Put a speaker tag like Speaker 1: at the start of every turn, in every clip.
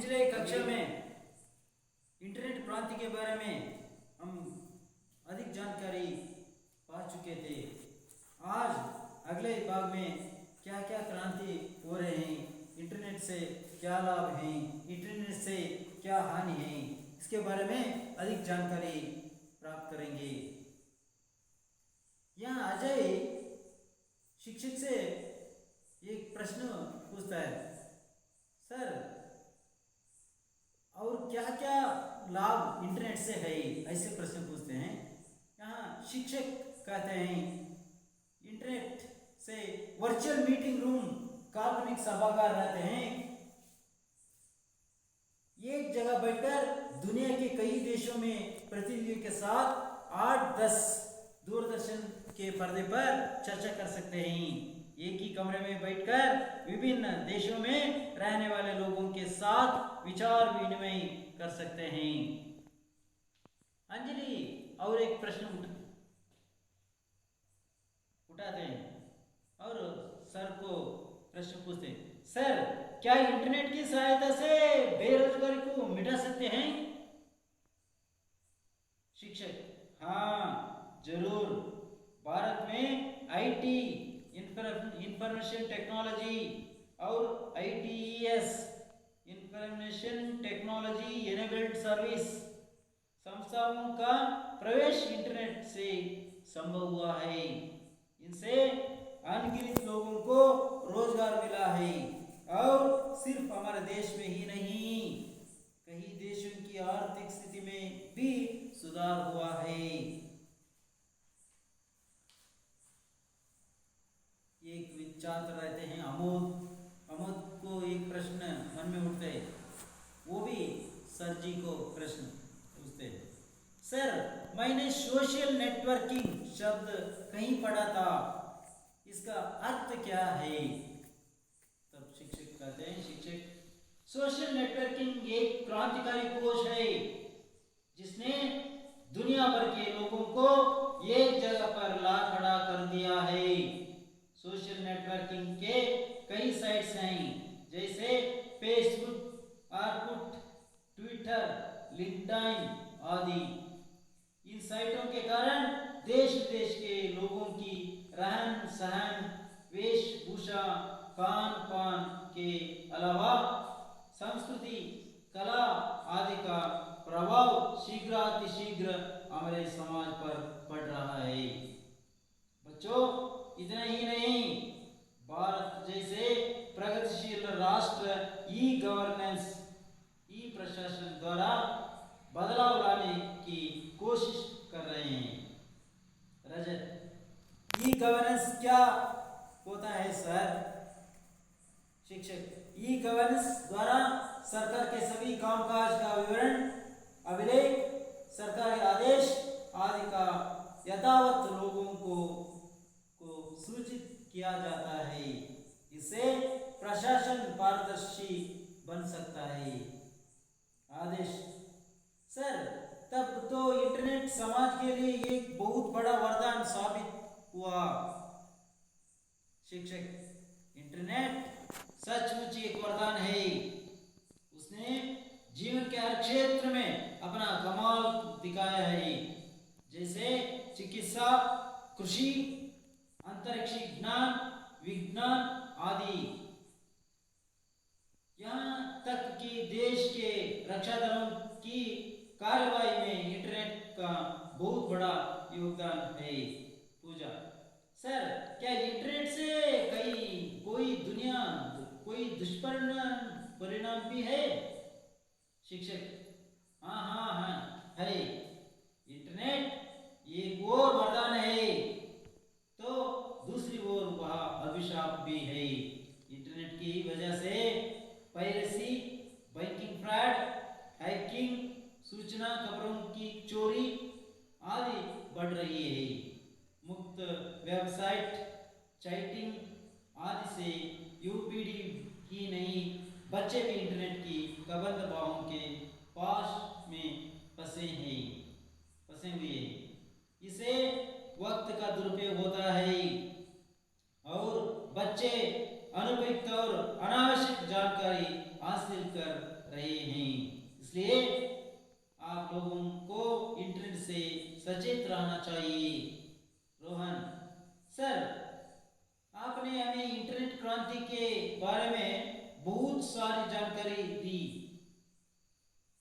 Speaker 1: पिछले कक्षा में इंटरनेट क्रांति के बारे में हम अधिक जानकारी पा चुके थे। आज अगले भाग में क्या क्या क्रांति हो रहे हैं, इंटरनेट से क्या लाभ हैं, इंटरनेट से क्या हानि है, इसके बारे में अधिक जानकारी प्राप्त करेंगे। यहाँ अजय शिक्षक से एक प्रश्न पूछता है, सर और क्या क्या लाभ इंटरनेट से है, ऐसे प्रश्न पूछते हैं। यहाँ शिक्षक कहते हैं इंटरनेट से वर्चुअल मीटिंग रूम, काल्पनिक सभागार रहते हैं, एक जगह बैठकर दुनिया के कई देशों में प्रतिनिधियों के साथ 8-10 दूरदर्शन के पर्दे पर चर्चा कर सकते हैं। एक ही कमरे में बैठकर विभिन्न देशों में रहने वाले लोगों के साथ विचार विनिमय कर सकते हैं। अंजलि और एक प्रश्न उठाते हैं और सर को प्रश्न पूछते हैं, सर क्या इंटरनेट की सहायता से बेरोजगारी को मिटा सकते हैं? शिक्षक, हाँ जरूर। भारत में आईटी, इंफॉर्मेशन टेक्नोलॉजी और ITES, information technology enabled service संस्थाओं का प्रवेश इंटरनेट से संभव हुआ है। इनसे अनगिनत लोगों को रोजगार मिला है और सिर्फ हमारे देश में ही नहीं, कई देशों की आर्थिक स्थिति में भी सुधार हुआ है। एक छात्र रहते हैं अमोद को एक प्रश्न मन में उठते है, वो भी सर जी को प्रश्न पूछते हैं, सर मैंने सोशल नेटवर्किंग शब्द कहीं पढ़ा था, इसका अर्थ क्या है? तब शिक्षक कहते हैं, शिक्षक सोशल नेटवर्किंग एक क्रांतिकारी कोश है जिसने दुनिया भर के लोगों को एक जगह पर ला खड़ा कर दिया है। सोशल नेटवर्किंग के कई साइट्स हैं, जैसे फेसबुक, ऑरकुट, ट्विटर, लिंक्डइन आदि। इन साइटों के कारण देश विदेश के लोगों की रहन सहन, वेशभूषा, खान पान के अलावा संस्कृति, कला आदि का प्रभाव शीघ्र हमारे समाज पर पड़ रहा है। बच्चों, इतना ही नहीं, भारत जैसे प्रगतिशील राष्ट्र ई गवर्नेंस, ई प्रशासन द्वारा बदलाव लाने की कोशिश कर रहे हैं। रजत, ई गवर्नेंस क्या होता है सर? शिक्षक, ई गवर्नेंस द्वारा सरकार के सभी कामकाज का विवरण, अभिलेख, सरकारी आदेश आदि का यथावत लोगों को सूचित किया जाता है। इससे प्रशासन पारदर्शी बन सकता है। आदेश, सर तब तो इंटरनेट समाज के लिए एक बहुत बड़ा वरदान साबित हुआ। शिक्षक, इंटरनेट सचमुच एक वरदान है, उसने जीवन के हर क्षेत्र में अपना कमाल दिखाया है, जैसे चिकित्सा, कृषि, अंतरिक्ष ज्ञान, विज्ञान आदि। यहाँ तक कि देश के रक्षा दलों की कार्यवाही में इंटरनेट का बहुत बड़ा योगदान है। पूजा, सर क्या इंटरनेट से कोई दुष्परिणाम भी है? शिक्षक, हाँ है। इंटरनेट एक और वरदान है तो दूसरी ओर वह अभिशाप भी है। इंटरनेट की वजह से पायरेसी, बैंकिंग फ्रॉड, हैकिंग, सूचना खबरों की चोरी आदि बढ़ रही है। मुक्त वेबसाइट, चैटिंग आदि से यूपीडी ही नहीं, बच्चे भी इंटरनेट की कबंध बाहों के पास में फंसे हुए हैं। इसे वक्त का दुरुपयोग होता है और बच्चे अनुपयुक्त और अनावश्यक जानकारी हासिल कर रहे हैं। इसलिए आप लोगों को इंटरनेट से सचेत रहना चाहिए। रोहन सर, आपने हमें इंटरनेट क्रांति के बारे में बहुत सारी जानकारी दी।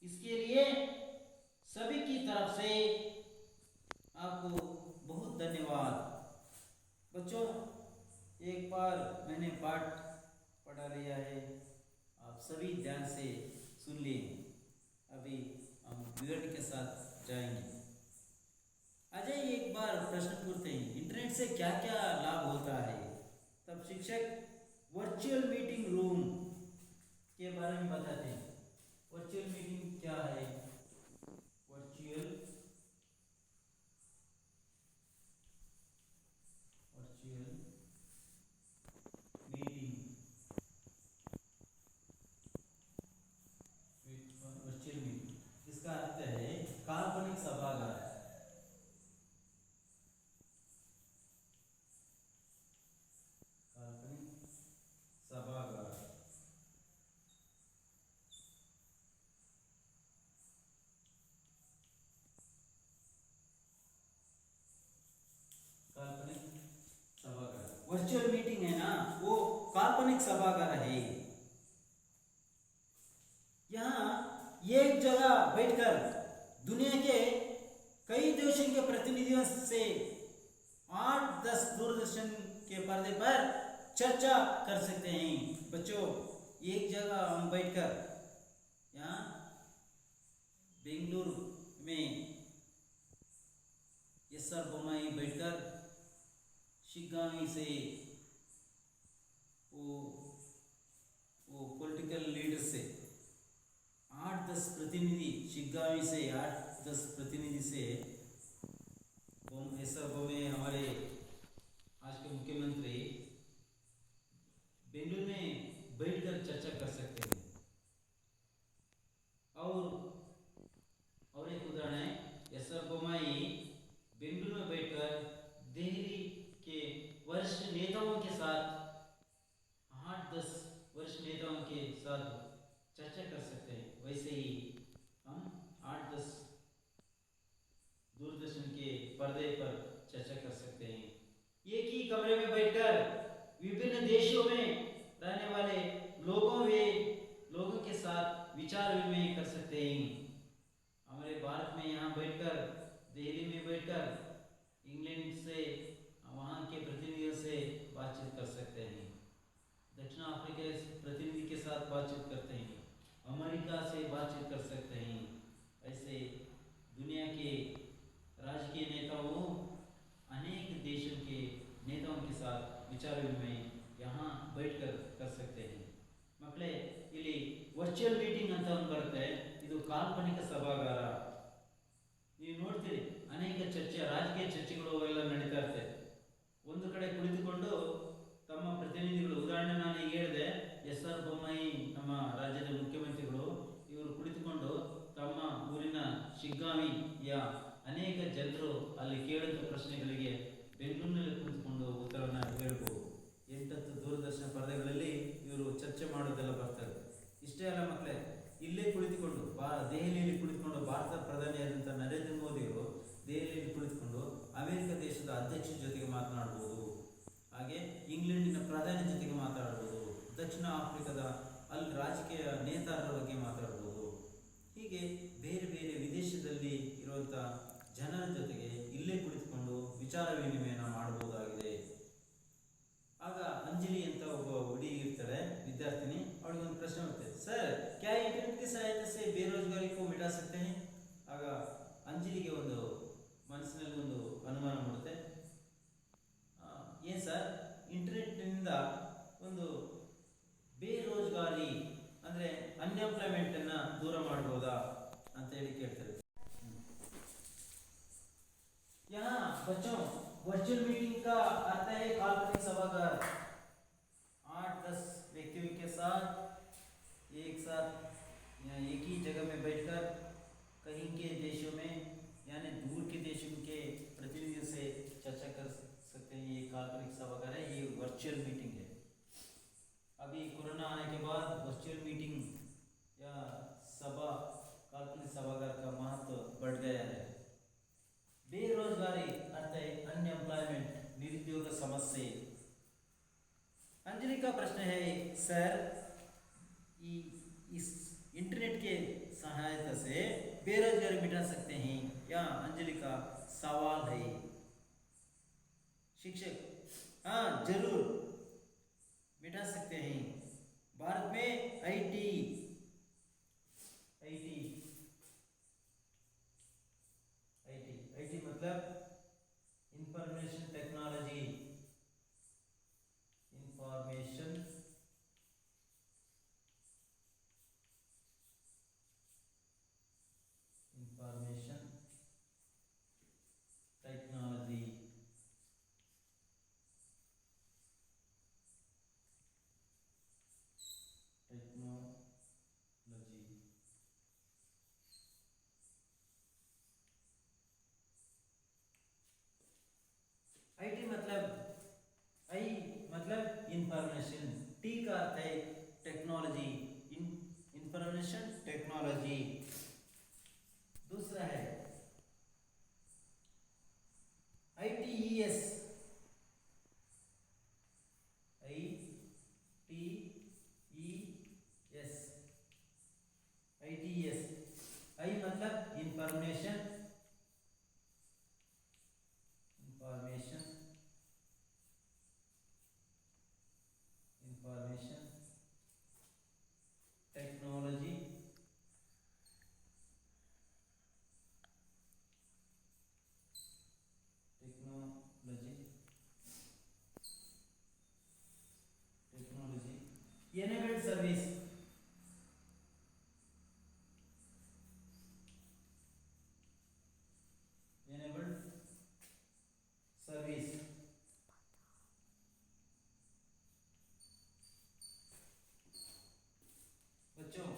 Speaker 1: इसके लिए सभी की तरफ से आपको बहुत धन्यवाद। बच्चों, एक बार मैंने पाठ पढ़ा लिया है, आप सभी ध्यान से सुन लिए। अभी हम विवरण के साथ जाएंगे। अजय एक बार प्रश्न पूछते हैं, इंटरनेट से क्या क्या लाभ होता है? तब शिक्षक वर्चुअल मीटिंग रूम के बारे में बताते हैं। वर्चुअल मीटिंग क्या है? वर्चुअल मीटिंग, वर्चुअल मीटिंग इसका अर्थ है काल्पनिक सभागार। काल्पनिक सभागार काल्पनिक सभागार वर्चुअल मीटिंग है ना, वो काल्पनिक सभागार है। यहाँ एक जगह बैठकर दुनिया के कई देशों के प्रतिनिधियों से 8-10 दूरदर्शन के पर्दे पर चर्चा कर सकते हैं। बच्चों, एक जगह हम बैठकर यहाँ बेंगलुरु में एस.आर. बोम्माई बैठकर शिगामी से वो पॉलिटिकल लीडर से 8-10 प्रतिनिधि, शिगामी से 8-10 प्रतिनिधि से एस.आर. बोम्माई हमारे आज के मुख्यमंत्री बेंगलुरु में बैठकर चर्चा कर सकते हैं। और एक उदाहरण है, एस.आर. बोम्माई बेंगलुरु में बैठकर दिल्ली के वरिष्ठ नेताओं के साथ 8-10 वरिष्ठ नेताओं के साथ चर्चा कर सकते हैं। वैसे ही हम 8-10 दूरदर्शन के पर्दे पर चर्चा कर सकते हैं। एक ही कमरे में बैठकर विभिन्न देशों में रहने वाले लोगों के साथ विचार विनिमय कर सकते हैं। हमारे भारत में यहाँ बैठकर, दिल्ली में बैठकर इंग्लैंड से वहाँ के प्रतिनिधियों से बातचीत कर सकते हैं। दक्षिण अफ्रीका के प्रतिनिधि के साथ बातचीत करते हैं। अमेरिका से बातचीत कर सकते हैं। ऐसे दुनिया के राजकीय नेताओं, अनेक देशों के नेताओं के साथ विचार विनिमय यहाँ बैठकर कर सकते हैं। मಕ್ಕಳೇ, ಇಲ್ಲಿ ವರ್ಚುವಲ್ ಮೀಟಿಂಗ್ ಅಂತ ಒಂದು ಬರುತ್ತೆ, ಇದು ಕಾಲ್ಪನಿಕ ಸಭಾಗಾರ. ನೀವು ನೋಡ್ತೀರಿ, ಅನೇಕ ಚರ್ಚೆ, ರಾಜಕೀಯ ಚರ್ಚೆಗಳು ಎಲ್ಲ ನಡೀತಾ ಇರ್ತವೆ. ಒಂದು ಕಡೆ ಕುಳಿತುಕೊಂಡು ತಮ್ಮ ಪ್ರತಿನಿಧಿಗಳು, ಉದಾಹರಣೆ ನಾನು ಈಗ ಹೇಳಿದೆ, ಎಸ್.ಆರ್. ಬೊಮ್ಮಾಯಿ ನಮ್ಮ ರಾಜ್ಯದ ಮುಖ್ಯಮಂತ್ರಿಗಳು, ಇವರು ಕುಳಿತುಕೊಂಡು ತಮ್ಮ ಊರಿನ ಶಿಗ್ಗಾಂವಿಯ ಅನೇಕ ಜನರು ಅಲ್ಲಿ ಕೇಳಿದ ಪ್ರಶ್ನೆಗಳಿಗೆ ಬೆಂಗಳೂರಿನಲ್ಲಿ ಕುಳಿತುಕೊಂಡು ಉತ್ತರವನ್ನು ಹೇಳ್ಬೋದು. 8-10 ದೂರದರ್ಶನ ಪರದೆಗಳಲ್ಲಿ ಇವರು ಚರ್ಚೆ ಮಾಡೋದೆಲ್ಲ ಬರ್ತಾರೆ. ಇಷ್ಟೇ ಅಲ್ಲ ಮಕ್ಕಳೇ, ಇಲ್ಲೇ ಕುಳಿತುಕೊಂಡು ದೆಹಲಿಯಲ್ಲಿ ಕುಳಿತುಕೊಂಡು ಭಾರತದ ಪ್ರಧಾನಿಯಾದಂಥ ನರೇಂದ್ರ ಮೋದಿಯವರು ದೆಹಲಿಯಲ್ಲಿ ಕುಳಿತುಕೊಂಡು ಅಮೆರಿಕ ದೇಶದ ಅಧ್ಯಕ್ಷರ ಜೊತೆಗೆ ಮಾತನಾಡ್ಬೋದು. ಹಾಗೆ ಇಂಗ್ಲೆಂಡಿನ ಪ್ರಧಾನಿ ಜೊತೆಗೆ ಮಾತಾಡ್ಬೋದು. ದಕ್ಷಿಣ ಆಫ್ರಿಕಾದ ಅಲ್ಲಿ ರಾಜಕೀಯ ನೇತಾರರ ಬಗ್ಗೆ ಮಾತಾಡ್ಬೋದು. ಹೀಗೆ ಬೇರೆ ಬೇರೆ ವಿದೇಶದಲ್ಲಿ ಇರುವಂಥ ಜನರ ಜೊತೆಗೆ ಇಲ್ಲೇ ಕುಳಿತುಕೊಂಡು ವಿಚಾರ ವಿನಿಮಯನ ಮಾಡಬಹುದಾಗಿದೆ. ಆಗ ಅಂಜಲಿ ಅಂತ ಒಬ್ಬ ಹುಡುಗಿ ಇರ್ತಾಳೆ, ವಿದ್ಯಾರ್ಥಿನಿ. ಅವಳಿಗೆ ಒಂದು ಪ್ರಶ್ನೆ ಬರುತ್ತೆ, ಸರ್ ಕ್ಯಾ ಇಂಟರ್ನೆಟ್ की सहायता से बेरोजगारी को मिटा सकते हैं? ಆಗ ಅಂಜಲಿಗೆ ಒಂದು ಮನಸ್ಸಿನಲ್ಲಿ ಒಂದು ಅನುಮಾನ ಮೂಡುತ್ತೆ. ಏನು ಸರ್, ಇಂಟರ್ನೆಟ್ನಿಂದ ಒಂದು ಬೇರೋಜ್ಗಾರಿ ಅಂದರೆ ಅನ್ಎಂಪ್ಲಾಯ್ಮೆಂಟನ್ನು ದೂರ ಮಾಡ್ಬೋದಾ ಅಂತ ಹೇಳಿ ಕೇಳ್ತಾರೆ. यहाँ बच्चों, वर्चुअल मीटिंग का अर्थ है काल्पनिक सभागार। 8-10 व्यक्तियों के साथ एक ही जगह में बैठकर कहीं के देशों में, यानी दूर के देशों के प्रतिनिधियों से चर्चा कर सकते हैं। ये काल्पनिक सभागार है, ये वर्चुअल मीटिंग है। अभी कोरोना आने के बाद वर्चुअल मीटिंग अंजलि का सवाल है। शिक्षक, हाँ जरूर मिटा सकते हैं। भारत में आईटी आईटी आईटी आईटी मतलब information technology, information information technology technology IT मतलब, आई मतलब इंफॉर्मेशन, टी का अर्थ है टेक्नोलॉजी, इंफॉर्मेशन टेक्नोलॉजी। दूसरा है ITES, ITES, ITES, आई मतलब information, information information technology, technology technology enabled service, enabled service. बच्चों,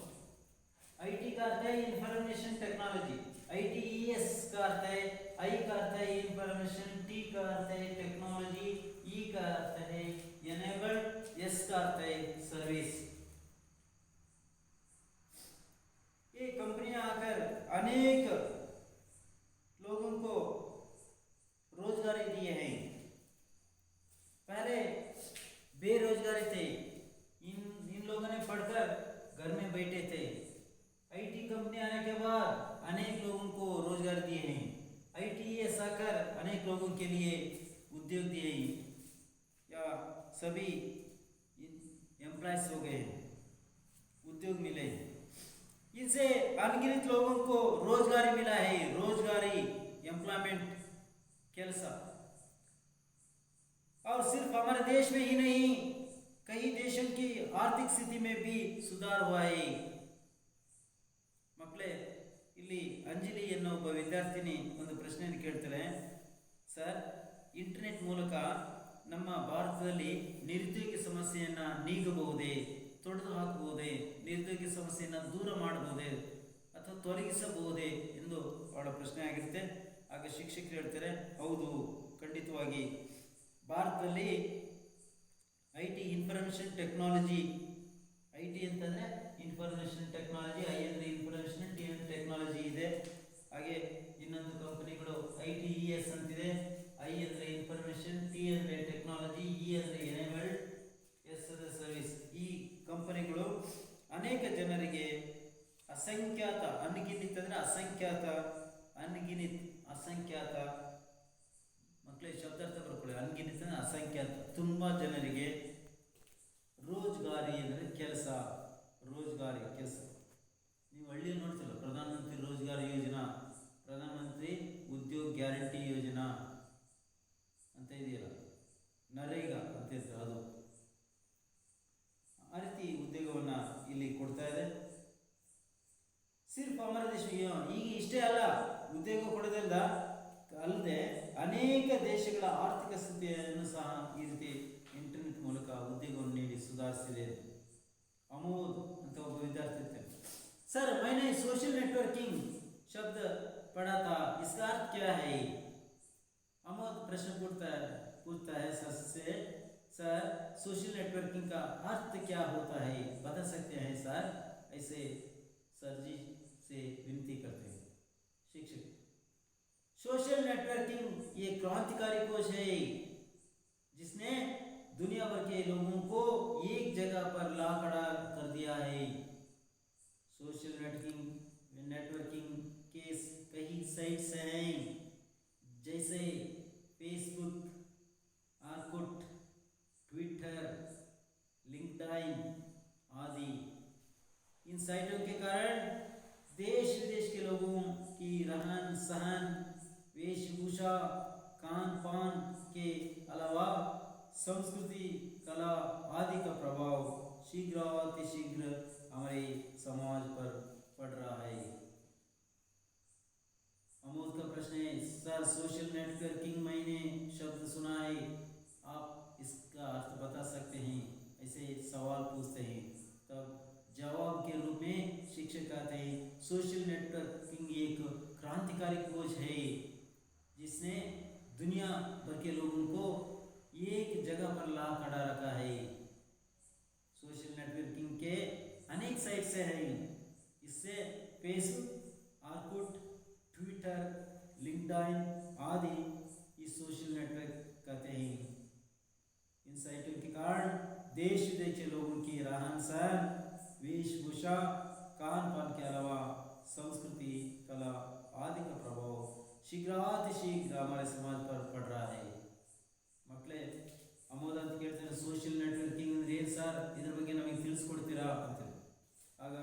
Speaker 1: आईटी का अर्थ है इंफॉर्मेशन टेक्नोलॉजी, ITES का अर्थ है, आई का अर्थ है इंफॉर्मेशन, टी का अर्थ है टेक्नोलॉजी, ई का अर्थ है enabled, एस का अर्थ है सर्विस। ये कंपनियां आकर अनेक लोगों को रोजगारी दिए हैं। पहले बेरोजगारी थे, इन लोगों ने पढ़कर घर में बैठे थे। आईटी कंपनी आने के बाद अनेक लोगों को रोजगार दिए हैं। ITES आकर अनेक लोगों के लिए उद्योग दिए हैं, या सभी एम्प्लॉयज हो गए, उद्योग मिले, इनसे अनगिनत लोगों को रोजगारी मिला है। रोजगारी, एम्प्लॉयमेंट, ಕೆಲಸ। और सिर्फ हमारे देश में ही नहीं, कई देशों की आर्थिक स्थिति में भी सुधार हुआ है। ಮಕ್ಕಳೇ, ಇಲ್ಲಿ ಅಂಜಲಿ ಎನ್ನುವ ಒಬ್ಬ ವಿದ್ಯಾರ್ಥಿನಿ ಒಂದು ಪ್ರಶ್ನೆಯನ್ನು ಕೇಳ್ತಾರೆ, ಸರ್, ಇಂಟರ್ನೆಟ್ ಮೂಲಕ ನಮ್ಮ ಭಾರತದಲ್ಲಿ ನಿರುದ್ಯೋಗ ಸಮಸ್ಯೆಯನ್ನು ನೀಗಬಹುದೇ, ತೊಡೆದು ಹಾಕಬಹುದೇ, ನಿರುದ್ಯೋಗ ಸಮಸ್ಯೆಯನ್ನು ದೂರ ಮಾಡಬಹುದೇ ಅಥವಾ ತೊಲಗಿಸಬಹುದೇ ಎಂದು ಅವಳ ಪ್ರಶ್ನೆ ಆಗಿರುತ್ತೆ। ಆಗ ಶಿಕ್ಷಕರು ಹೇಳ್ತಾರೆ, ಹೌದು, ಖಂಡಿತವಾಗಿ ಭಾರತದಲ್ಲಿ ಐಟಿ, ಇನ್ಫಾರ್ಮೇಷನ್ ಟೆಕ್ನಾಲಜಿ, ಐಟಿ ಅಂತಂದರೆ ಇನ್ಫಾರ್ಮೇಷನ್ ಟೆಕ್ನಾಲಜಿ, ಐ ಅಂದರೆ ಇನ್ಫಾರ್ಮೇಷನ್, ಟಿ ಅಂದರೆ ಟೆಕ್ನಾಲಜಿ ಇದೆ। ಹಾಗೆ ಇನ್ನೊಂದು ಕಂಪನಿಗಳು ITES ಅಂತಿದೆ, ಐ ಅಂದರೆ ಇನ್ಫಾರ್ಮೇಷನ್, ಟಿ ಅಂದರೆ ಟೆಕ್ನಾಲಜಿ, ಇ ಅಂದರೆ ಎನೇಬಲ್ಡ್, ಎಸ್ ಅಂದರೆ ಸರ್ವಿಸ್। ಈ ಕಂಪನಿಗಳು ಅನೇಕ ಜನರಿಗೆ ಅಸಂಖ್ಯಾತ, ಅನ್ಗಿನಿತ್ ಅಂದರೆ ಅಸಂಖ್ಯಾತ, ಅನ್ಗಿನಿತ್ ಅಸಂಖ್ಯಾತ, ಮಕ್ಕಳಿಗೆ ಶಬ್ದಾರ್ಥ ಬರ್ಕೊಳ್ಳಿ, ಅನ್ಗಿನಿತ್ ಅಂದರೆ ಅಸಂಖ್ಯಾತ, ತುಂಬ ಜನರಿಗೆ ರೋಜ್ಗಾರಿ ಅಂದರೆ ಕೆಲಸ, ರೋಜ್ಗಾರಿ ಕೆಲಸ। ನೀವು ಹಳ್ಳಿಯಲ್ಲಿ ನೋಡ್ತಿಲ್ಲ, ಪ್ರಧಾನ ಮಂತ್ರಿ ರೋಜ್ಗಾರ್ ಯೋಜನಾ, ಪ್ರಧಾನ ಮಂತ್ರಿ ಉದ್ಯೋಗ ಗ್ಯಾರಂಟಿ ಯೋಜನಾ ಅಂತ ಇದೆಯಲ್ಲ, ನರೇಗಾ ಅಂತ ಇರ್ತದೆ, ಅದು ಆ ರೀತಿ ಉದ್ಯೋಗವನ್ನು ಇಲ್ಲಿ ಕೊಡ್ತಾ ಇದೆ। ಸಿರ್ಫ್ ಹಮಾರ ದೇಶ ಈಗ ಇಷ್ಟೇ ಅಲ್ಲ, ಉದ್ಯೋಗ ಕೊಡೋದ್ರಿಂದ ಅಲ್ಲದೆ ಅನೇಕ ದೇಶಗಳ ಆರ್ಥಿಕ ಸ್ಥಿತಿಯನ್ನು ಸಹ ಈ ರೀತಿ ಇಂಟರ್ನೆಟ್ ಮೂಲಕ ಉದ್ಯೋಗವನ್ನು ನೀಡಿ ಸುಧಾರಿಸಿದೆ। ಅಮೋದ್ ಅಂತ ಒಬ್ಬ ವಿದ್ಯಾರ್ಥಿ ಇರ್ತಾರೆ, सर मैंने सोशल नेटवर्किंग शब्द पढ़ा था, इसका अर्थ क्या है? अमोद प्रश्न पूछता है सर से, सर सोशल नेटवर्किंग का अर्थ क्या होता है, बता सकते हैं सर? ऐसे सर जी से विनती करते हैं शिक्षक। सोशल नेटवर्किंग ये क्रांतिकारी कोश है, जिसने दुनिया भर के लोगों को एक जगह पर ला खड़ा कर दिया है। सोशल नेटवर्किंग के कई साइट्स हैं जैसे फेसबुक, आर्कुट, ट्विटर, लिंक्डइन आदि। इन साइटों के कारण देश विदेश के लोगों की रहन सहन, वेशभूषा, खान पान के अलावा संस्कृति, कला आदि का प्रभाव शीघ्र हमारे समाज पर पड़ रहा है। अमोद का प्रश्न है, सर सोशल नेटवर्किंग मैंने शब्द सुना है, आप इसका अर्थ बता सकते हैं? ऐसे सवाल पूछते हैं। तब जवाब के रूप में शिक्षक कहते हैं, सोशल नेटवर्किंग एक क्रांतिकारी खोज है जिसने दुनिया भर के लोगों को एक जगह पर ला खड़ा रखा है। सोशल नेटवर्किंग के अनेक साइट्स हैं, इससे फेसबुक, आर्कुट, ट्विटर, लिंक्डइन आदि इस सोशल नेटवर्क कहते हैं। इन साइटों के कारण देश विदेश के लोगों की रहन सहन, वेशभूषा, खान पान के अलावा संस्कृति, कला आदि का प्रभाव शीघ्र हमारे समाज पर पड़ रहा है। मಕ್ಕಳೇ ಅಮೋದ ಅಂತ ಕೇಳ್ತಾರೆ, ಸೋಷಿಯಲ್ ನೆಟ್ವರ್ಕಿಂಗ್ ಅಂದ್ರೆ ಏನು ಸರ್, ಇದ್ರ ಬಗ್ಗೆ ನಮಗೆ ತಿಳಿಸ್ಕೊಡ್ತೀರಾ ಅಂತ. ಆಗ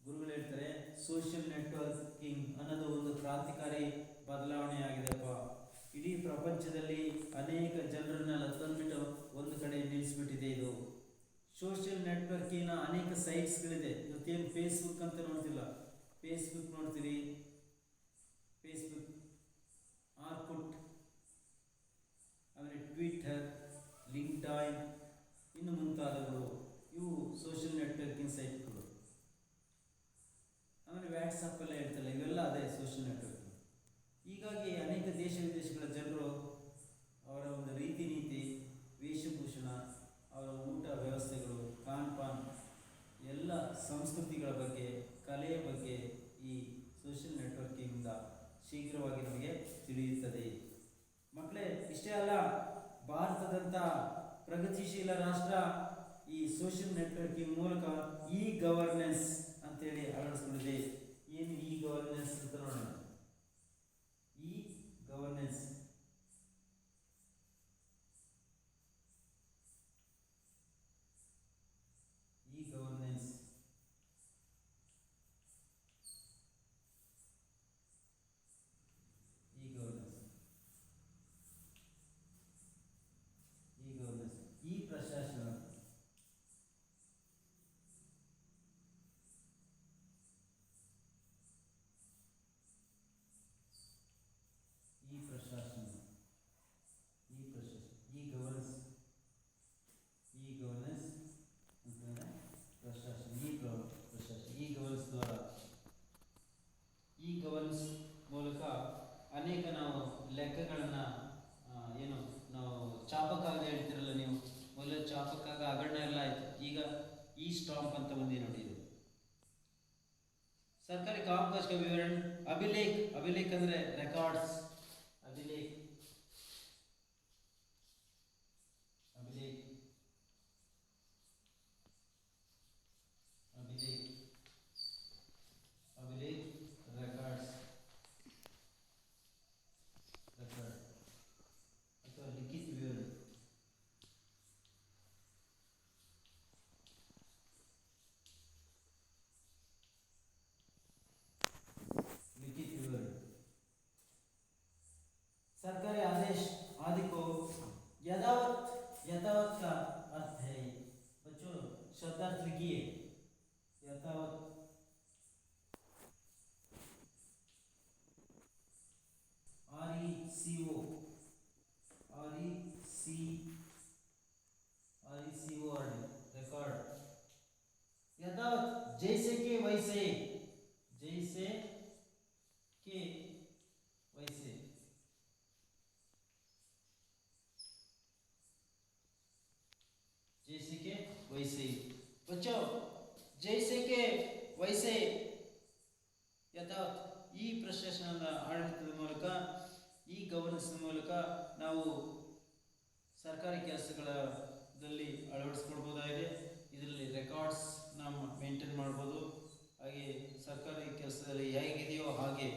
Speaker 1: ಗುರುಗಳು ಹೇಳ್ತಾರೆ, ಸೋಷಿಯಲ್ ನೆಟ್ವರ್ಕಿಂಗ್ ಅನ್ನೋದು ಒಂದು ಕ್ರಾಂತಿಕಾರಿ ಬದಲಾವಣೆ ಆಗಿದೆಪ್ಪ. ಇಡೀ ಪ್ರಪಂಚದಲ್ಲಿ ಅನೇಕ ಜನರನ್ನೆಲ್ಲ ತಂದ್ಬಿಟ್ಟು ಒಂದು ಕಡೆ ನಿಲ್ಲಿಸ್ಬಿಟ್ಟಿದೆ ಇದು. ಸೋಷಿಯಲ್ ನೆಟ್ವರ್ಕಿನ ಅನೇಕ ಸೈಟ್ಸ್ಗಳಿದೆ. ಇವತ್ತೇನು ಫೇಸ್ಬುಕ್ ಅಂತ ನೋಡ್ತಿಲ್ಲ, ಫೇಸ್ಬುಕ್ ನೋಡ್ತೀರಿ, ಫೇಸ್ಬುಕ್, ಆರ್ಕುಟ್, ಆಮೇಲೆ ಟ್ವಿಟರ್, ಲಿಂಕ್ಡ್ಇನ್ ಇನ್ನು ಮುಂತಾದವುಗಳು ಇವು ಸೋಷಿಯಲ್ ನೆಟ್ವರ್ಕಿಂಗ್ ಸೈಟ್ಗಳು. ಆಮೇಲೆ ವ್ಯಾಟ್ಸಪ್ ಎಲ್ಲ ಹೇಳ್ತಲ್ಲ, ಇವೆಲ್ಲ ಅದೇ ಸೋಷಿಯಲ್ ನೆಟ್ವರ್ಕಿಂಗ್. ಹೀಗಾಗಿ ಅನೇಕ ದೇಶ ವಿದೇಶಗಳ ಜನರು ಅವರ ಒಂದು ರೀತಿ ನೀತಿ, ವೇಷಭೂಷಣ, ಅವರ ಊಟ ವ್ಯವಸ್ಥೆಗಳು, ಖಾನ್ ಪಾನ್ ಎಲ್ಲ ಸಂಸ್ಕೃತಿಗಳ ಬಗ್ಗೆ, ಕಲೆಯ ಬಗ್ಗೆ ಈ ಸೋಷಿಯಲ್ ನೆಟ್ವರ್ಕಿಂಗಿಂದ ಶೀಘ್ರವಾಗಿ ನಮಗೆ ತಿಳಿಯುತ್ತದೆ. ಮಕ್ಕಳೇ, ಇಷ್ಟೇ ಅಲ್ಲ, ಭಾರತದಂಥ ಪ್ರಗತಿಶೀಲ ರಾಷ್ಟ್ರ ಈ ಸೋಷಿಯಲ್ ನೆಟ್ವರ್ಕಿಂಗ್ ಮೂಲಕ ಇ ಗವರ್ನೆನ್ಸ್ ಅಂತೇಳಿ ಅಳವಡಿಸ್ಕೊಂಡಿದೆ. ಏನು ಇ ಗವರ್ನೆನ್ಸ್ ಅಂತ ನೋಡೋಣ. ಇ ಗವರ್ನೆನ್ಸ್ e-governance e-ಪ್ರಶಾಸನ, ಗವರ್ನೆನ್ಸ್ ಮೂಲಕ ಅನೇಕ ನಾವು ಲೆಕ್ಕಗಳನ್ನು ಏನು ನಾವು ಚಾಪಕ್ಕಾಗ ಹೇಳ್ತಿರಲ್ಲ ನೀವು, ಮೊದಲು ಚಾಪಕ್ಕಾಗ ಹಗರಣ ಎಲ್ಲ ಆಯಿತು, ಈಗ ಈ ಸ್ಟಾಂಪ್ ಅಂತ ಬಂದಿ ನೋಡಿ. ಇದು ಸರ್ಕಾರಿ ಕಾಮಕಾಜ का विवरण, अभिलेख ಅಂದರೆ ರೆಕಾರ್ಡ್ಸ್, अभिलेख ರೆಕಾರ್ಡ್ಸ್ ಅಥವಾ ಲಿಖಿತ ವಿವರಣ. सरकारी आदेश आदि को यथावत का अर्थ है। बच्चों शब्दार्थ लिखिए, यथावत RECO रिकॉर्ड। यथावत जैसे के वैसे, जैसे के वैसे, जैसे के वैसे। बच्चों जैसे के वैसे ಯಥಾವತ್ ಈ ಪ್ರಶಾಸನದ ಆಡಳಿತದ ಮೂಲಕ, ಈ ಗವರ್ನೆನ್ಸ್ ಮೂಲಕ ನಾವು ಸರ್ಕಾರಿ ಕೆಲಸಗಳಲ್ಲಿ ಅಳವಡಿಸ್ಕೊಳ್ಬೋದಾಗಿದೆ. ಇದರಲ್ಲಿ ರೆಕಾರ್ಡ್ಸ್ ನಾವು ಮೇಂಟೈನ್ ಮಾಡ್ಬೋದು. ಹಾಗೆ ಸರ್ಕಾರಿ ಕೆಲಸದಲ್ಲಿ ಹೇಗಿದೆಯೋ ಹಾಗೆ ಹಾಗೆ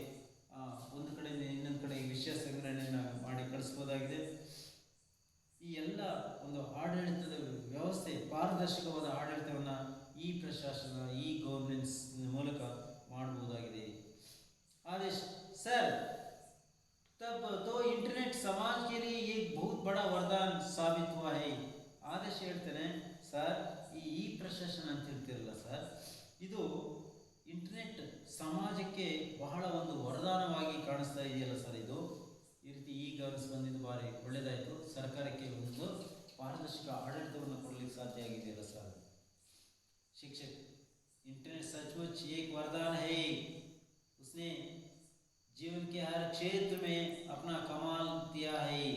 Speaker 1: ಒಂದು ಕಡೆಯಿಂದ ಇನ್ನೊಂದು ಕಡೆಗೆ ವಿಷಯ ಸಂಗ್ರಹಣೆಯನ್ನು ಮಾಡಿ ಕಳಿಸ್ಬೋದಾಗಿದೆ. ಈ ಎಲ್ಲ ಒಂದು ಆಡಳಿತದ ವ್ಯವಸ್ಥೆ, ಪಾರದರ್ಶಕವಾದ ಆಡಳಿತವನ್ನು ಈ ಪ್ರಶಾಸನ, ಈ ಗೌರ್ನೆನ್ಸ್ ಮೂಲಕ ಮಾಡಬಹುದಾಗಿದೆ. आदेश सर, तब तो इंटरनेट समाज के लिए एक बहुत बड़ा वरदान साबित हुआ है. ಆದೇಶ ಹೇಳ್ತೇನೆ ಸರ್, ಈ ಪ್ರಶಾಸನ ಅಂತ ಹೇಳ್ತಿರಲ್ಲ ಸರ್, ಇದು ಇಂಟರ್ನೆಟ್ ಸಮಾಜಕ್ಕೆ ಬಹಳ ಒಂದು ವರದಾನವಾಗಿ ಕಾಣಿಸ್ತಾ ಇದೆಯಲ್ಲ ಸರ್. ಇದು ಈ ರೀತಿ ಈ ಗಮನಿಸಿ ಬಂದಿದ್ದು ಭಾರಿ ಒಳ್ಳೆಯದಾಯಿತು. ಸರ್ಕಾರಕ್ಕೆ ಒಂದು ಪಾರದರ್ಶಕ ಆಡಳಿತವನ್ನು ಕೊಡಲಿಕ್ಕೆ ಸಾಧ್ಯ ಆಗಿದೆಯಲ್ಲ ಸರ್. शिक्षक, इंटरनेट सचमुच एक वरदान है. उसने जीवन के हर क्षेत्र में अपना कमाल दिया है.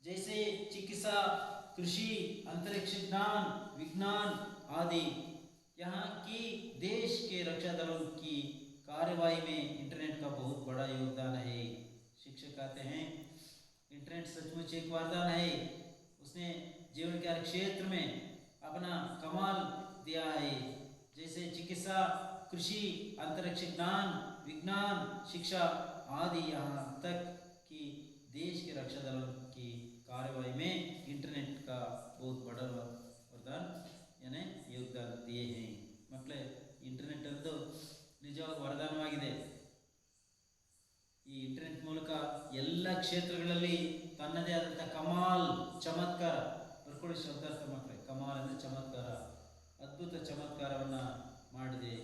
Speaker 1: जैसे चिकित्सा, कृषि, अंतरिक्ष ज्ञान, विज्ञान आदि, यहाँ की देश के रक्षा दलों की कार्यवाही में इंटरनेट का बहुत बड़ा योगदान है. शिक्षक कहते हैं इंटरनेट सचमुच एक वरदान है. उसने जीवन के हर क्षेत्र में अपना कमाल दिया है. जैसे चिकित्सा, कृषि, अंतरिक्ष ज्ञान, विज्ञान, शिक्षा आदि, यहाँ तक कि देश के रक्षा दलों की कार्यवाही में इंटरनेट का बहुत बड़ा वरदान यानी योगदान दिए हैं. मಕ್ಕಳೇ, ಇಂಟರ್ನೆಟ್ ಅನ್ನೋದು ನಿಜವಾಗಿ ವರದಾನವಾಗಿದೆ. ಈ ಇಂಟರ್ನೆಟ್ ಮೂಲಕ ಎಲ್ಲ ಕ್ಷೇತ್ರಗಳಲ್ಲಿ ತನ್ನದೇ ಆದಂಥ ಕಮಾಲ್, ಚಮತ್ಕಾರ, ಬರ್ಕೊಳ್ಳಿ ಶಬ್ದಾರ್ಥ ಮಕ್ಕಳೇ. ಕಮಾಲ್ ಅಂದರೆ ಚಮತ್ಕಾರ, ಅದ್ಭುತ ಚಮತ್ಕಾರವನ್ನು ಮಾಡಿದೆ.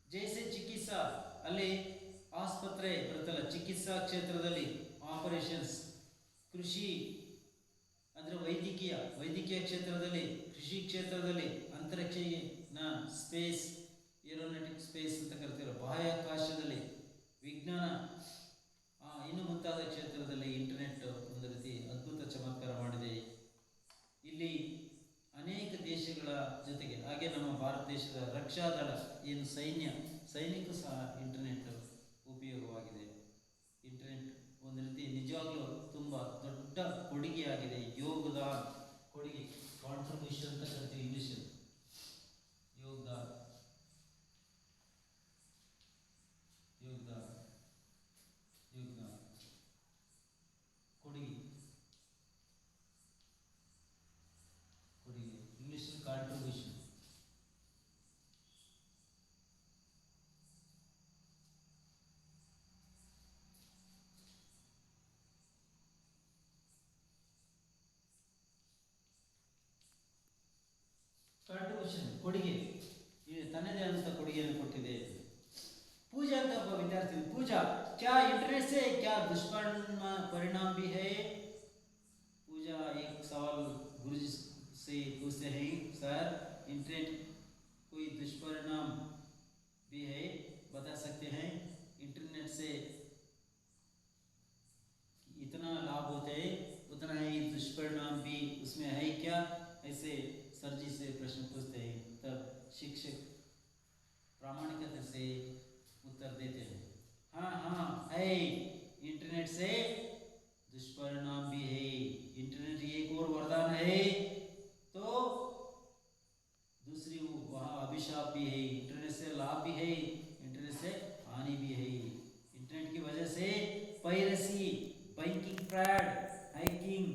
Speaker 1: ಜೈಸೆ ಚಿಕಿತ್ಸಾ, ಅಲ್ಲಿ ಆಸ್ಪತ್ರೆ ಬರುತ್ತಲ್ಲ, ಚಿಕಿತ್ಸಾ ಕ್ಷೇತ್ರದಲ್ಲಿ ಆಪರೇಷನ್ಸ್. ಕೃಷಿ ಅಂದರೆ ವೈದ್ಯಕೀಯ ಕ್ಷೇತ್ರದಲ್ಲಿ, ಕೃಷಿ ಕ್ಷೇತ್ರದಲ್ಲಿ, ಅಂತರಿಕ್ಷ ಸ್ಪೇಸ್, ಏರೋನಾಟಿಕ್ ಸ್ಪೇಸ್ ಅಂತ ಕರಿತೀರ, ಬಾಹ್ಯಾಕಾಶದಲ್ಲಿ, ವಿಜ್ಞಾನ, ಇನ್ನು ಮುಂತಾದ ಕ್ಷೇತ್ರದಲ್ಲಿ ಇಂಟರ್ನೆಟ್ ಒಂದು ರೀತಿ ಅದ್ಭುತ ಚಮತ್ಕಾರ ಮಾಡಿದೆ. ಇಲ್ಲಿ ಅನೇಕ ದೇಶಗಳ ಜೊತೆಗೆ ಹಾಗೆ ನಮ್ಮ ಭಾರತ ದೇಶದ ರಕ್ಷಾ ದಳ ಏನು ಸೈನಿಕರು ಸಹ ಇಂಟರ್ನೆಟ್ ಉಪಯೋಗವಾಗಿದೆ. ಇಂಟರ್ನೆಟ್ ಒಂದು ರೀತಿ ನಿಜವಾಗ್ಲೂ ತುಂಬ ದೊಡ್ಡ ಕೊಡುಗೆಯಾಗಿದೆ. ಯೋಗದಾನ, ಕೊಡುಗೆ, ಕಾಂಟ್ರಿಬ್ಯೂಷನ್ ಅಂತ ಕರಿತೀವಿ ಇಂಗ್ಲೀಷಲ್ಲಿ. ಯೋಗದಾನ ಕೊಡುಗೆ, ಇಂಗ್ಲಿಷ್ ಕಾಂಟ್ರಿಬ್ಯೂಷನ್. ಕೊಡುಗೆ, ತನ್ನದೇ ಆದಂಥ ಕೊಡುಗೆಯನ್ನು ಕೊಟ್ಟಿದೆ. पूजा ಅಂತ ಒಬ್ಬ ವಿದ್ಯಾರ್ಥಿ, पूजा क्या इंटरनेट से क्या दुष्परिणाम भी है? पूजा एक सवाल गुरुजी से पूछते हैं, सर इंटरनेट कोई दुष्परिणाम भी है, बता सकते हैं? इंटरनेट से इतना लाभ होते हैं, उतना ही दुष्परिणाम भी उसमें है क्या? ऐसे सर जी से प्रश्न पूछते हैं. तब शिक्षक प्रामाणिकता से उत्तर देते हैं, हाँ है, इंटरनेट से दुष्परिणाम भी है. इंटरनेट एक और वरदान है तो दूसरी वहाँ अभिशाप भी है. इंटरनेट से लाभ भी है, इंटरनेट से हानि भी है. इंटरनेट की वजह से पायरेसी, बैंकिंग फ्रॉड, हैकिंग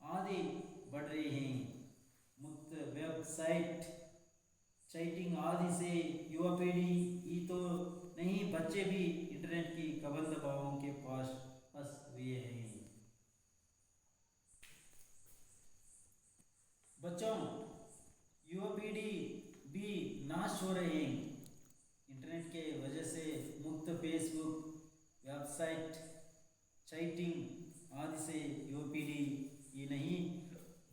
Speaker 1: आदि बढ़ रही हैं. मुक्त वेबसाइट, चैटिंग आदि से युवा पीढ़ी ही तो नहीं, बच्चे भी इंटरनेट की कबंध भावों के पास फंस हुए हैं. बच्चों, युवा पीढ़ी भी नाश हो रहे हैं. इंटरनेट के वजह से मुक्त फेसबुक, वेबसाइट, चैटिंग आदि से युवा पीढ़ी ये नहीं,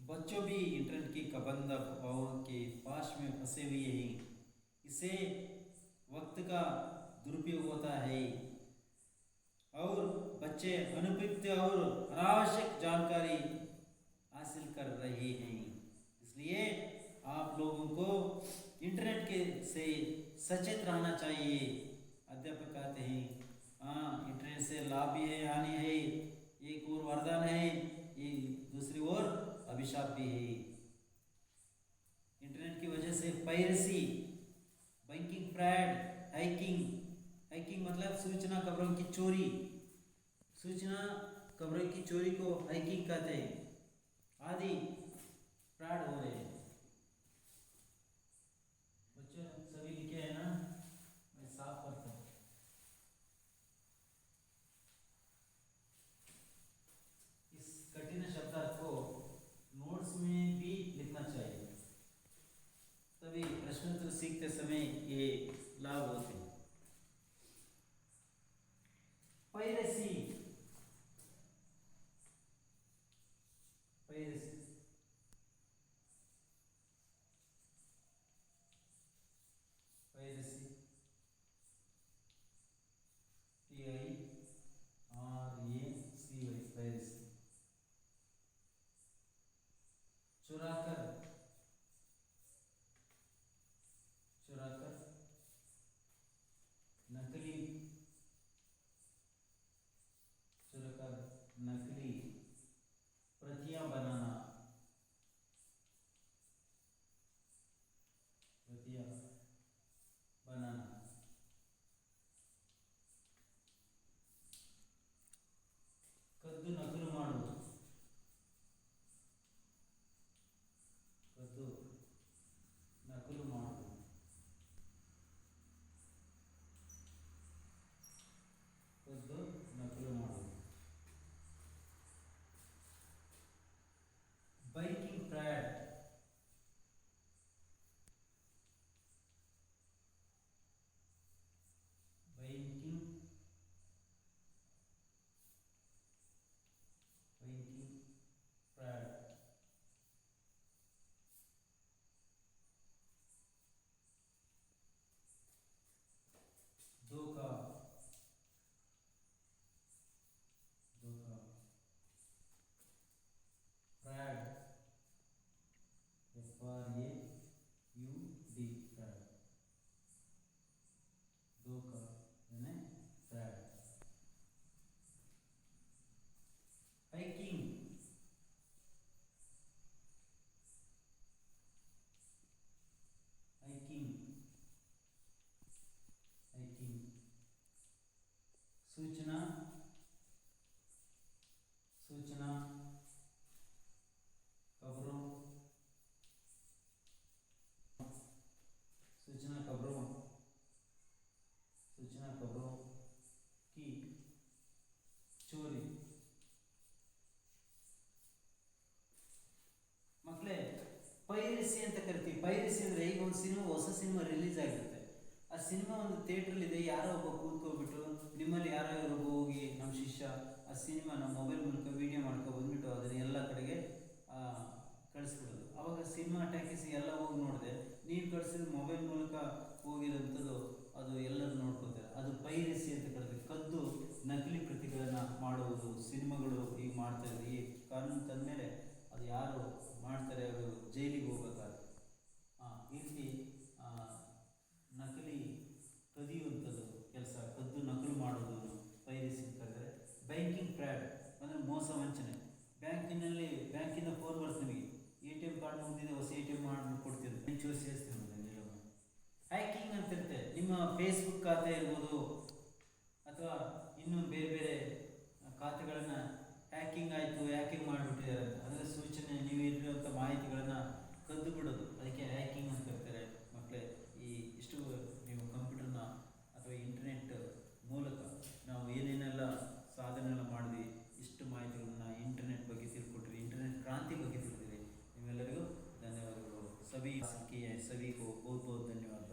Speaker 1: बच्चों भी इंटरनेट की कबंध भावों के पास में फंसे हुए हैं. इससे वक्त का दुरुपयोग होता है और बच्चे अनुपयुक्त और अनावश्यक जानकारी हासिल कर रहे हैं. इसलिए आप लोगों को इंटरनेट के से सचेत रहना चाहिए. अध्यापक कहते हैं, हाँ, इंटरनेट से लाभ भी है, हानि है. एक और वरदान है, ये दूसरी ओर अभिशाप भी है. इंटरनेट की वजह से piracy, banking fraud, hacking. Hacking मतलब सूचना खबरों की चोरी। सूचना खबरों की चोरी को हैकिंग कहते हैं। आदि फ्रॉड हो रहे हैं। बच्चों सभी लिखे हैं ना? मैं साफ करता हूँ। इस कठिन शब्दार्थ को नोट्स में भी लिखना चाहिए, तभी प्रश्नोत्तर सीखते समय ये लाभ होते हैं। Piracy, piracy, piracy, PIRACY, piracy. चुराकर, चुराकर, नकली, चुराकर नकली प्रतियां बनाना, प्रतियां बनाना। कद्दू नकಲು ಮಾಡುವುದು, कद्दू नकಲು ಮಾಡುವುದು, कद्दू नकಲು ಮಾಡುವುದು। Banking fraud, banking, banking fraud. धोखा, धोखा, फ्रॉड, FRAUD, फ्रॉड, धोखा यानी फ्रॉड। हैकिंग, हैकिंग, हैकिंग, सूचना, सूचना खबरों, सूचना खबरों, सूचना खबरों की चोरी। ಮಕ್ಕಳೇ, ಪೈರಸಿ ಅಂತ ಕರಿತೀವಿ. ಪೈರಸಿ ಅಂದರೆ ಈಗ ಒಂದು ಸಿನಿಮಾ, ಹೊಸ ಸಿನಿಮಾ ರಿಲೀಸ್ ಆಗಿರುತ್ತೆ. ಆ ಸಿನಿಮಾ ಒಂದು ಥಿಯೇಟ್ರಲ್ಲಿ ಇದೆ, ಯಾರೋ ಒಬ್ಬ ಕೂತ್ಕೊಬಿಟ್ಟು ನಿಮ್ಮಲ್ಲಿ ಯಾರೋ ಒಬ್ಬ ಹೋಗಿ ನಮ್ಮ ಶಿಷ್ಯ ಆ ಸಿನಿಮಾ ನಮ್ಮ ಮೊಬೈಲ್ ಮೂಲಕ ವಿಡಿಯೋ ಮಾಡ್ಕೊ ಬಂದ್ಬಿಟ್ಟು ಅದನ್ನ ಎಲ್ಲ ಕಡೆಗೆ ಕಳಿಸ್ಬಿಡೋದು. ಅವಾಗ ಸಿನಿಮಾ ಟ್ಯಾಕಿಸ್ ಎಲ್ಲ ಹೋಗಿ ನೋಡಿದೆ, ನೀವು ಕಳಿಸಿದ ಮೊಬೈಲ್ ಮೂಲಕ ಹೋಗಿರೋಂಥದ್ದು ಅದು ಎಲ್ಲರೂ ನೋಡ್ಕೋತಾರೆ. ಅದು ಪೈರಸಿ ಅಂತ ಕರೀತೀವಿ. ಕದ್ದು ನಕಲಿ ಪ್ರತಿಗಳನ್ನು ಮಾಡುವುದು ಸಿನಿಮಾಗಳು ಈಗ ಮಾಡ್ತಾ ಇದ್ದಾರೆ. ಈ ಕಾನೂನು ತಂದಮೇಲೆ ಅದು ಯಾರು ಮಾಡ್ತಾರೆ ಅವರು ಜೈಲಿಗೆ ಹೋಗಬೇಕಾದ್ರೆ ಈ ರೀತಿ ನಕಲಿ ಕದಿಯುವಂಥದ್ದು ಕೆಲಸ, ಕದ್ದು ನಕಲು ಮಾಡೋದು ಪೈರಸಿ ಅಂತ ಕರೆದರೆ. ಬ್ಯಾಂಕಿಂಗ್ ಫ್ರಾಡ್ ಅಂದರೆ ಮೋಸ ವಂಚನೆ. ಬ್ಯಾಂಕಿಂದ ಫೋನ್ ಬರ್ತದೆ ನಿಮಗೆ, ATM ಕಾರ್ಡ್ ಮುಗಿದಿದೆ, ಹೊಸ ATM ಮಾಡಿ ಕೊಡ್ತೀವಿ, ಇನ್ಶೂರೆನ್ಸ್ ಸೇರಿಸ್ತೀನಿ ಅದನ್ನೆಲ್ಲ. ಹ್ಯಾಕಿಂಗ್ ಅಂತ ಇರುತ್ತೆ. ನಿಮ್ಮ ಫೇಸ್ಬುಕ್ ಖಾತೆ ಇರ್ಬೋದು ಅಥವಾ ಇನ್ನೂ ಬೇರೆ ಬೇರೆ ಖಾತೆಗಳನ್ನು ಹ್ಯಾಕಿಂಗ್ ಆಯಿತು, ಹ್ಯಾಕಿಂಗ್ ಮಾಡಿಬಿಟ್ಟಿದ್ದಾರೆ, ಅದರ ಸೂಚನೆ ನೀವು ಇರುವಂಥ ಮಾಹಿತಿಗಳನ್ನು ಕದ್ದು ಬಿಡೋದು, ಅದಕ್ಕೆ ಹ್ಯಾಕಿಂಗ್ ಅಂತ ಕರೀತಾರೆ. ಮಕ್ಕಳೇ, ಇಷ್ಟು ನೀವು ಕಂಪ್ಯೂಟರ್ನ ಅಥವಾ ಇಂಟರ್ನೆಟ್ ಮೂಲಕ ನಾವು ಏನೇನೆಲ್ಲ ಸಾಧನೆಗಳನ್ನ ಮಾಡಿದ್ವಿ, ಇಷ್ಟು ಮಾಹಿತಿಗಳನ್ನ ಇಂಟರ್ನೆಟ್ ಬಗ್ಗೆ ತಿಳ್ಕೊಟ್ರಿ, ಇಂಟರ್ನೆಟ್ ಕ್ರಾಂತಿ ಬಗ್ಗೆ ತಿಳಿದಿರಿ. ನಿಮ್ಮೆಲ್ಲರಿಗೂ ಧನ್ಯವಾದಗಳು. ಸಭಿ ಕೋ ಬಹುತ್ ಬಹುತ್ ಧನ್ಯವಾದ.